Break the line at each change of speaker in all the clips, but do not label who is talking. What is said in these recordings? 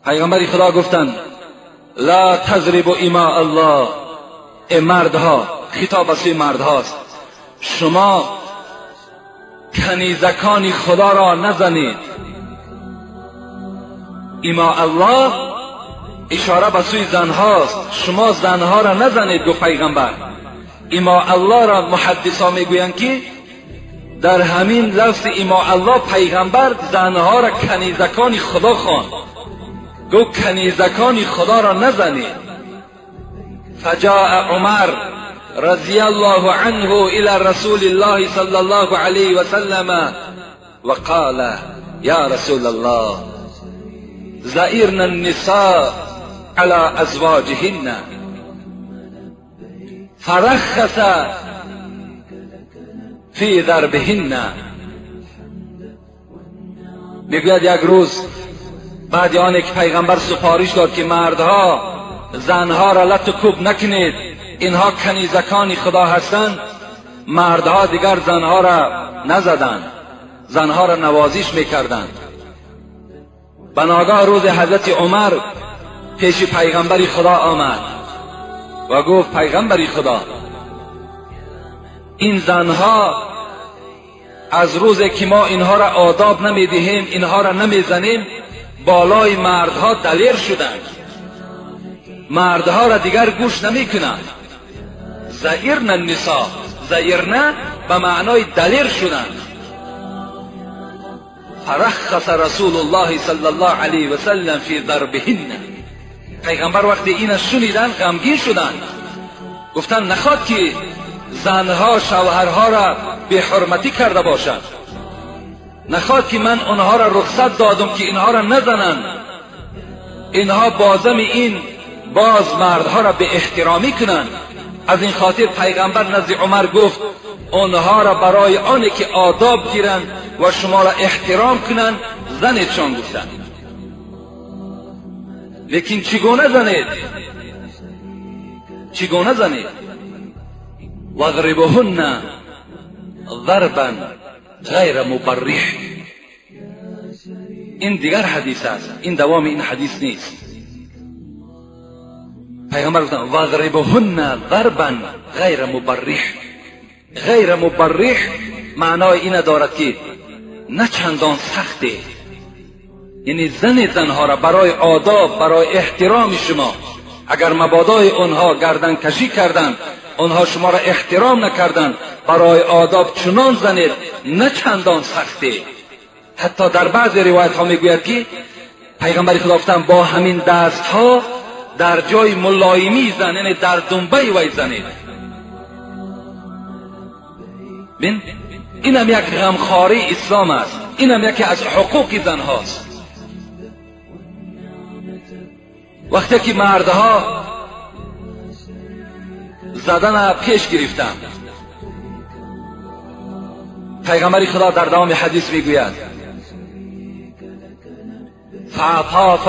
پیغمبر خدا گفتند لا تضربوا اماء الله. ای مردها، خطاب به سوی مردهاست، شما کنیزکان خدا را نزنید. اماء الله اشاره به سوی زنهاست، شما زنها را نزنید. گفت پیغمبر. اماء الله را محدثا میگویند که در همین لفظ اماء الله پیغمبر زنها را کنیزکان خدا خواند. گفت کنیزکان خدا را نزنید. فجاء عمر رضی الله عنه الى رسول الله صلی الله علیه و سلم و قال یا رسول الله زئرنا النساء على ازواجهن فرخص فی ضربهن. میگوید یک روز بعد آنکه که پیغمبر سفارش داد که مردها زنها را لط و کوب نکنید، اینها کنیزکان خدا هستند، مردها دیگر زنها را نزدند، زنها را نوازش میکردند. بناگاه روز حضرت عمر پیش پیغمبر خدا آمد و گفت پیغمبر خدا، این زنها از روزی که ما اینها را آداب نمیدهیم، اینها را نمیزنیم، بالای مردها دلیر شدند، مردها را دیگر گوش نمیکنند. زئرنا النساء، زئرنا به معنای دلیر شدند. فرخص رسول الله صلی الله علیه و سلم فی ضربهن. پیغمبر وقتی این شنیدن غمگین شدند، گفتند نخواد که زنها شوهرها را به حرمتی کرده باشند، نخواد که من آنها را رخصت دادم که اینها را نزنند، اینها بازم این باز مردها را به احترامی کنند. از این خاطر پیغمبر نزد عمر گفت آنها را برای آنه که آداب گیرند و شما را احترام کنند زنیدشان گفتند. لیکن چگونه زنید؟ چگونه زنید؟ واضربوهن ضربا غیر مبرح. این دیگر حدیث است، این دوام این حدیث نیست. پیغمبر گفتند واضربوهن ضربا غیر مبرح. غیر مبرح معنای این دارد که نه چندان سخته، یعنی زنها را برای آداب، برای احترام شما، اگر مبادای آنها گردن کشی کردند، آنها شما را احترام نکردند، برای آداب چنان زنید نه چندان سخته. حتی در بعض روایت ها میگوید که پیغمبر خدا گفتند با همین دست ها در جای ملایمی زن، یعنی در دنبه وی زنید. بین اینم یک غمخواری اسلام است، اینم یکی از حقوق زن هاست. وقتی که مردها زدن پیش گرفتند، پیغمبر خدا در دوام حدیث میگوید فاطاف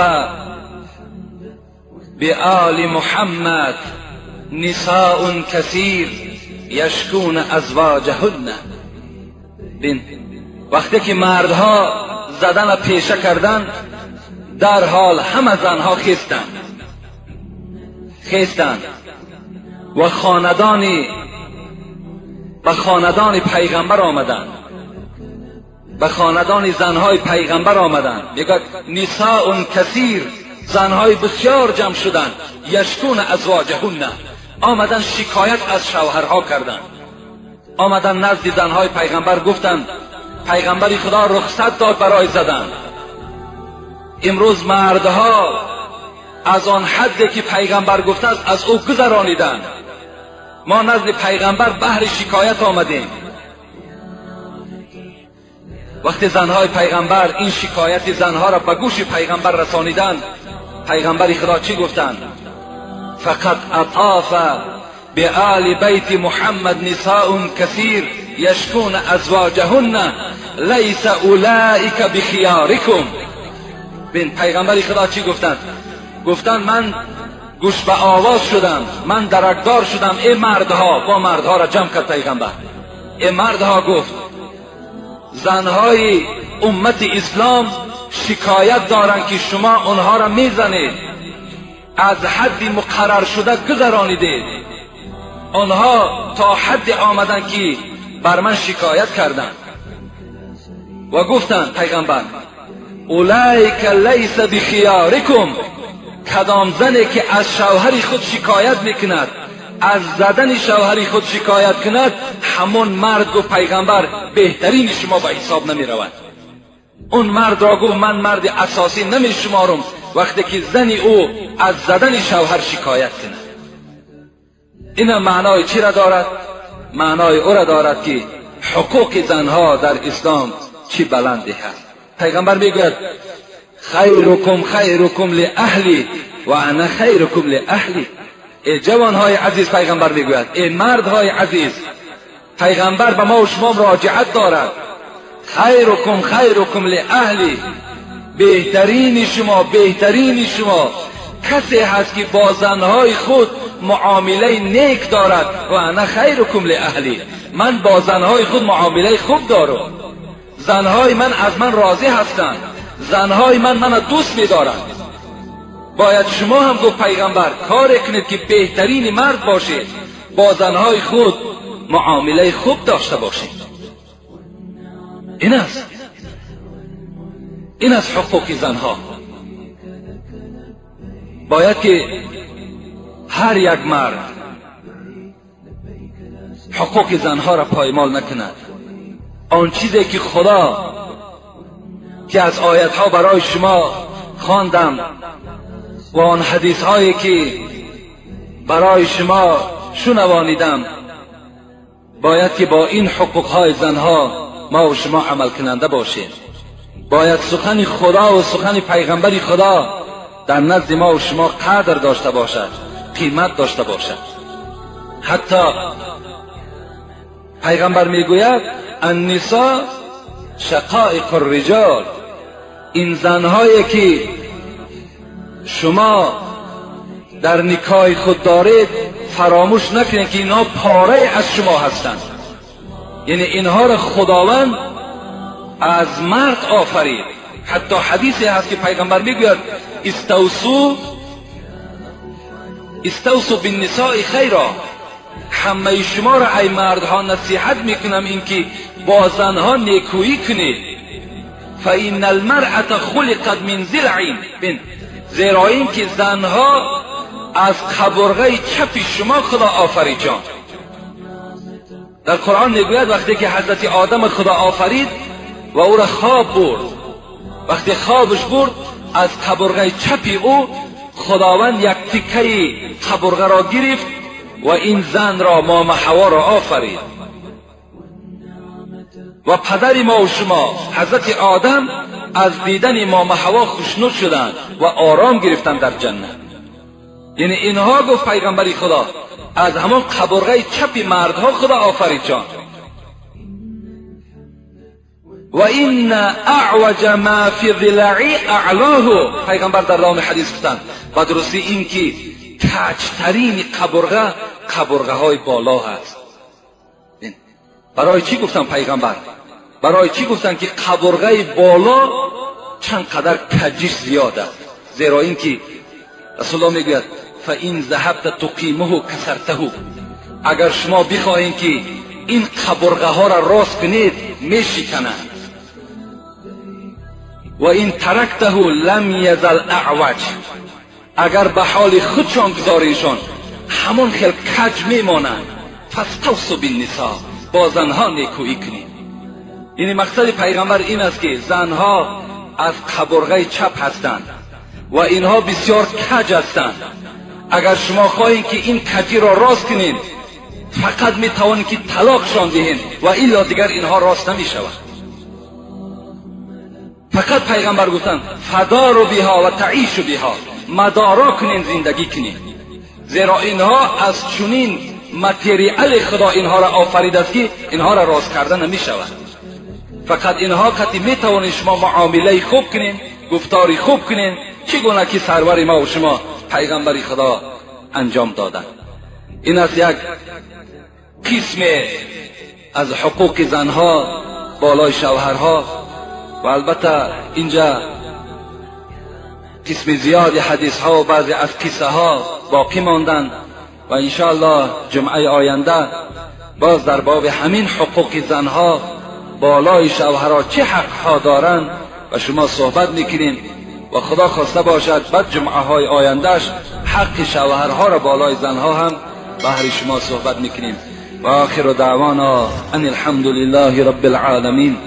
بآل محمد نساء کثیر یشکون ازواجهن. بین وقتی که مردها زدن پیشه کردند، در حال همه زنها خیستند و به خاندان پیغمبر آمدند، به خاندان زنهای پیغمبر آمدند. میگه نساء کثیر، زنهای بسیار جمع شدند. یشکون ازواجهن، آمدن شکایت از شوهرها کردند، آمدن نزد زنهای پیغمبر گفتند پیغمبر خدا رخصت داد برای زدن. امروز مردها از آن حدی که پیغمبر گفته است از او گذرانیدند. ما نزد پیغمبر بهر شکایت آمدیم. وقتی زنهای پیغمبر این شکایت زنها را به گوش پیغمبر رسانیدند، پیغمبر خدا چی گفتند؟ فقط اطاف بآل بیت محمد نساء کثیر یشکون ازواجهن لیس اولئک بخیارکم. بین پیغمبر خدا چی گفتند؟ گفتند من گوش به آواز شدم، من درکدار شدم. ای مردها، با مردها را جمع کرد پیغمبر. ای مردها گفت زنهای امت اسلام شکایت دارند که شما اونها را میزنید، از حد مقرر شده گذرانیدید. آنها تا حد آمدن که بر من شکایت کردند و گفتند پیغمبر اولئک لیس بخیارکم، کدام زنی که از شوهر خود شکایت میکند، از زدن شوهر خود شکایت کند، همون مرد گفت پیغمبر بهترین شما به حساب نمی روند. اون مرد را گفت من مرد اساسی نمی شمارم وقتی که زن او از زدن شوهر شکایت کند. این معنای چی را دارد؟ معنای او را دارد که حقوق زنها در اسلام چی بلندی هست. پیغمبر میگوید خیرکم خیرکم لاهلی و انا خیرکم لاهلی. ای جوانهای عزیز، پیغمبر میگوید ای مردهای عزیز، پیغمبر به ما و شما مراجعت دارد. خیرکم خیرکم لاهلی، بهترین شما کسی هست که با زنهای خود معامله نیک دارد. و انا خیرکم لاهلی، من با زنهای خود معامله خوب دارم. زنهای من از من راضی هستند، زنهای من دوست می‌دارند. باید شما هم گفت پیغمبر کار کنید که بهترین مرد باشید، با زنهای خود معامله خوب داشته باشید. این است حقوق زنها. باید که هر یک مرد حقوق زنها را پایمال نکند. آن چیزی که خدا که از آیتها برای شما خواندم و آن حدیث هایی که برای شما شنوانیدم، باید که با این حقوق های زنها ما و شما عمل کننده باشیم. باید سخن خدا و سخن پیغمبر خدا در نزد ما و شما قدر داشته باشد، قیمت داشته باشد. حتی پیغمبر میگوید النساء شقائق الرجال، این زنهایی که شما در نکاح خود دارید فراموش نکنید که اینها پاره از شما هستند. یعنی اینها را خداوند از مرد آفرید. حتی حدیثی هست که پیغمبر میگوید استوصوا بالنساء خیرا، همه شما را ای مردها نصیحت میکنم اینکه با زنها نیکویی کنید. فإن المرأة خلقت من ضلع، زیرا این که زنها از قبرغه چپ شما خدا آفرید. جان در قرآن میگوید وقتی که حضرت آدم خدا آفرید و او را خواب برد، وقتی خوابش برد از قبرغه چپ او خداوند یک تکه قبرغه را گرفت و این زن را مام حوا را آفرید. و پدر ما و شما حضرت آدم از دیدن مام حوا خوشنود شدند و آرام گرفتند در جنت. یعنی اینها گفت پیغمبر خدا از همان قبرغه چپ مردها خدا آفرید. جان و این اعوج ما فی ضلعی اعلاه، پیغمبر در رام حدیث گفتند و درستی این که کجترین قبرغه های بالا هست. برای چی گفتن پیغمبر؟ برای چی گفتن که قبرغه بالا چند قدر کجش زیاده؟ زیرا این که رسول الله میگوید فإن ذهبت تقیمه کسرته، اگر شما بخواهید که این قبرغه ها را راست کنید میشکنند. و این ترکته لم یزل اعوج، اگر به حال خودشان گذاریشان همون خیل کج میمانند. فاستوصوا بالنساء، با زنها نیکویی کنید. یعنی مقصد پیغمبر این است که زنها از قبرغه چپ هستند و اینها بسیار کج هستند. اگر شما خواهید که این کجی را راست کنید فقط می توانید که طلاقشان دهید و الا دیگر اینها راست نمی شود. فقط پیغمبر گفتند فداروا بها و تعیشوا بها، مدارا کنید، زندگی کنید. زیرا اینها از چنین متریال خدا اینها را آفریده است که اینها را راست کردن نمی شود. فقط اینها قطعی می توانید شما معامله خوب کنید، گفتاری خوب کنید، چگونه که سرور ما و شما پیغمبر خدا انجام دادن. این است یک قسم از حقوق زنها بالای شوهرها. و البته اینجا قسم زیادی حدیث ها و بعضی از قصه ها باقی ماندن و انشاءالله جمعه آینده باز در باب همین حقوق زنها بالای شوهرها چه حقها دارند و شما صحبت میکنیم و خدا خواسته باشد بعد جمعه های آیندهش حق شوهرها را بالای زنها هم بهر شما صحبت میکنیم. و آخر دعوانا ان الحمد لله رب العالمین.